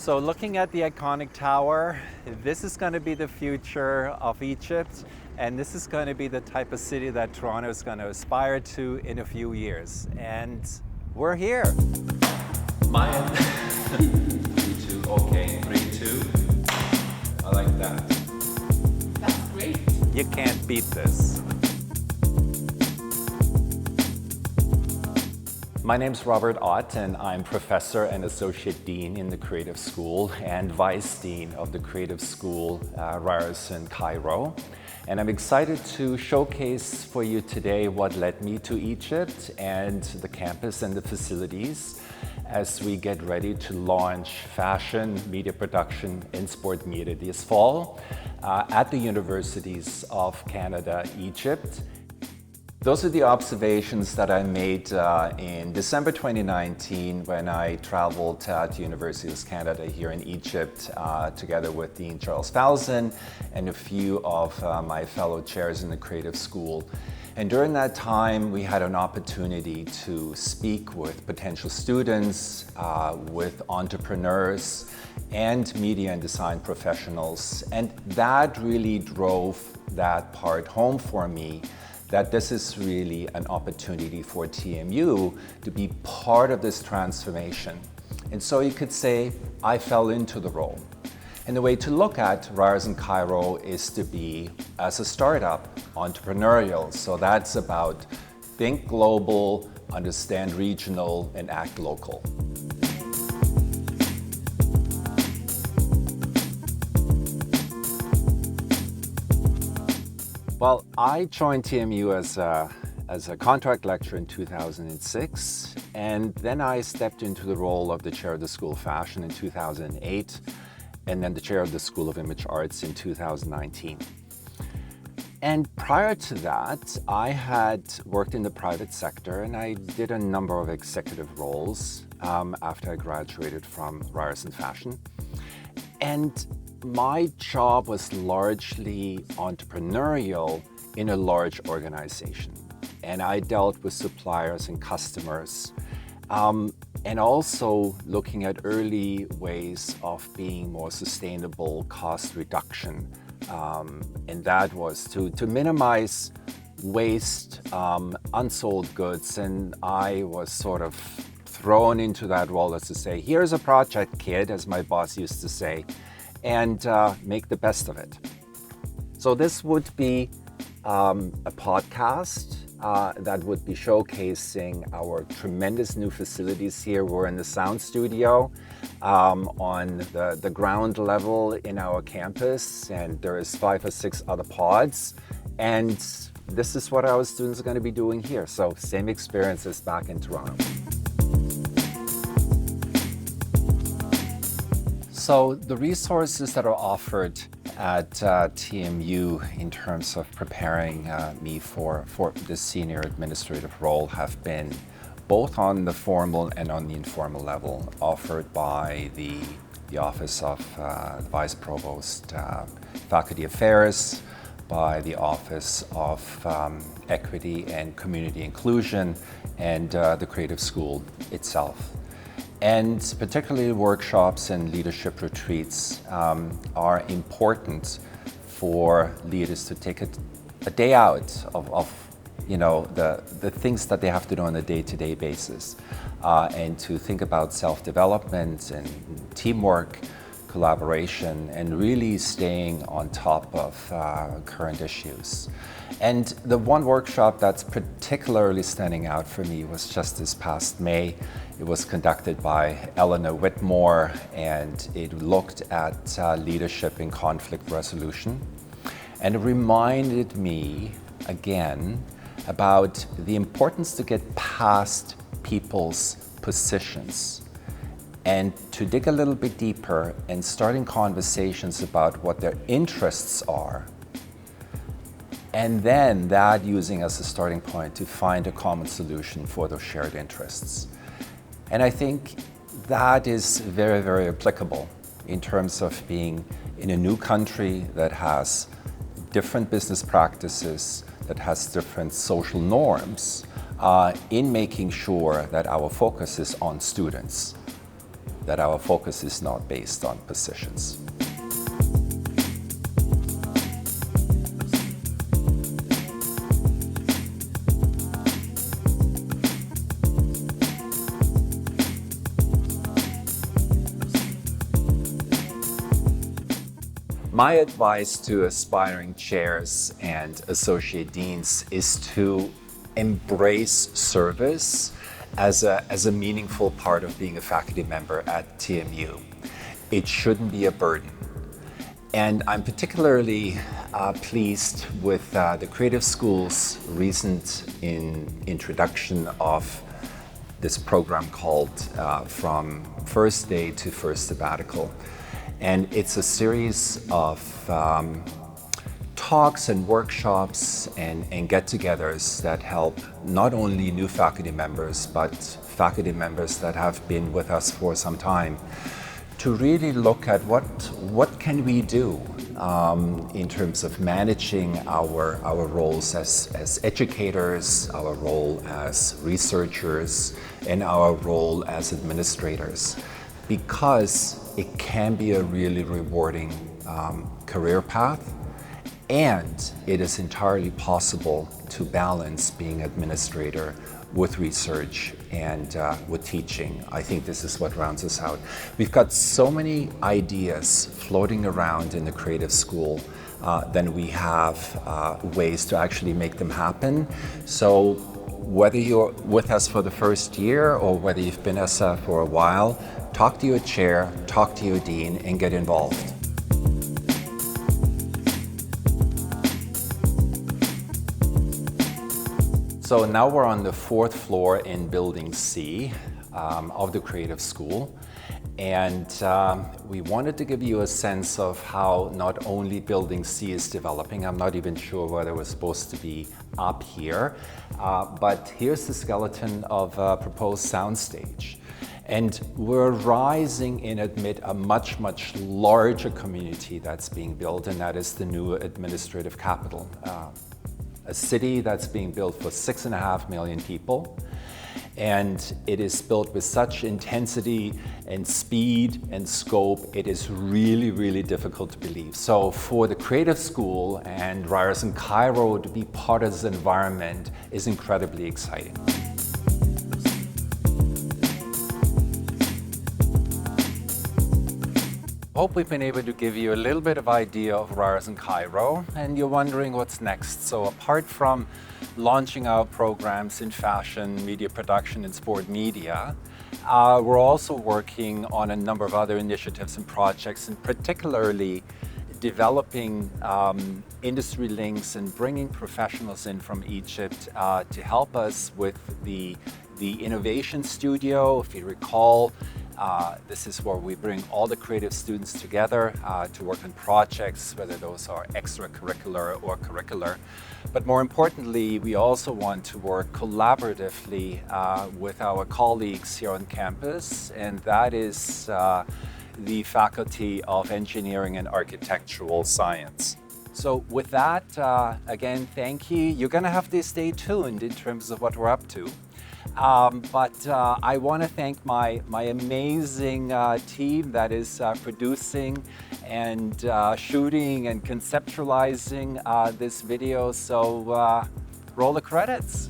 So looking at the iconic tower, this is going to be the future of Egypt, and this is going to be the type of city that Toronto is going to aspire to in a few years. And we're here. Mine. 3, 2, okay, 3, 2. I like that. That's great. You can't beat this. My name's Robert Ott, and I'm Professor and Associate Dean in the Creative School and Vice Dean of the Creative School, Ryerson, Cairo. And I'm excited to showcase for you today what led me to Egypt and the campus and the facilities as we get ready to launch fashion, media production, and sport media this fall at the universities of Canada, Egypt. Those are the observations that I made in December 2019 when I traveled to University of Canada here in Egypt together with Dean Charles Falzon and a few of my fellow chairs in the Creative School. And during that time, we had an opportunity to speak with potential students, with entrepreneurs, and media and design professionals. And that really drove that part home for me, that this is really an opportunity for TMU to be part of this transformation. And so you could say, I fell into the role. And the way to look at Ryerson Cairo is to be, as a startup, entrepreneurial. So that's about think global, understand regional, and act local. Well, I joined TMU as a contract lecturer in 2006, and then I stepped into the role of the chair of the School of Fashion in 2008, and then the chair of the School of Image Arts in 2019. And prior to that, I had worked in the private sector, and I did a number of executive roles after I graduated from Ryerson Fashion. And my job was largely entrepreneurial in a large organization. And I dealt with suppliers and customers, and also looking at early ways of being more sustainable, cost reduction. And that was to minimize waste, unsold goods. And I was sort of thrown into that role as to say, here's a project, kid, as my boss used to say, and make the best of it. So this would be a podcast that would be showcasing our tremendous new facilities here. We're in the sound studio on the ground level in our campus, and there is 5 or 6 other pods. And this is what our students are going to be doing here. So same experience as back in Toronto. So the resources that are offered at TMU in terms of preparing me for this senior administrative role have been both on the formal and on the informal level, offered by the Office of Vice-Provost Faculty Affairs, by the Office of Equity and Community Inclusion, and the Creative School itself. And particularly workshops and leadership retreats are important for leaders to take a day out of the things that they have to do on a day-to-day basis, and to think about self-development and teamwork, collaboration, and really staying on top of current issues. And the one workshop that's particularly standing out for me was just this past May. It was conducted by Eleanor Whitmore, and it looked at leadership in conflict resolution. And it reminded me again about the importance to get past people's positions and to dig a little bit deeper and starting conversations about what their interests are. And then that using as a starting point to find a common solution for those shared interests. And I think that is very, very applicable in terms of being in a new country that has different business practices, that has different social norms, in making sure that our focus is on students. that our focus is not based on positions. My advice to aspiring chairs and associate deans is to embrace service as a meaningful part of being a faculty member at TMU. It shouldn't be a burden. And I'm particularly pleased with the Creative School's recent introduction of this program called From First Day to First Sabbatical. And it's a series of talks and workshops and get-togethers that help not only new faculty members, but faculty members that have been with us for some time to really look at what can we do in terms of managing our roles as educators, our role as researchers, and our role as administrators. Because it can be a really rewarding career path, and it is entirely possible to balance being administrator with research and with teaching. I think this is what rounds us out. We've got so many ideas floating around in the Creative School, then we have ways to actually make them happen. So whether you're with us for the first year or whether you've been with us for a while, talk to your chair, talk to your dean, and get involved. So now we're on the 4th floor in Building C of the Creative School. And we wanted to give you a sense of how not only Building C is developing. I'm not even sure whether it was supposed to be up here, but here's the skeleton of a proposed soundstage. And we're rising in amid a much, much larger community that's being built, and that is the new administrative capital. A city that's being built for 6.5 million people. And it is built with such intensity and speed and scope, it is really, really difficult to believe. So for the Creative School and Ryerson Cairo to be part of this environment is incredibly exciting. Hope we've been able to give you a little bit of idea of Ryerson Cairo, and you're wondering what's next. So apart from launching our programs in fashion, media production, and sport media, we're also working on a number of other initiatives and projects, and particularly developing industry links and bringing professionals in from Egypt to help us with the innovation studio. If you recall, this is where we bring all the creative students together to work on projects, whether those are extracurricular or curricular. But more importantly, we also want to work collaboratively with our colleagues here on campus, and that is the Faculty of Engineering and Architectural Science. So with that, again, thank you. You're going to have to stay tuned in terms of what we're up to. But I want to thank my amazing team that is producing and shooting and conceptualizing this video. So roll the credits.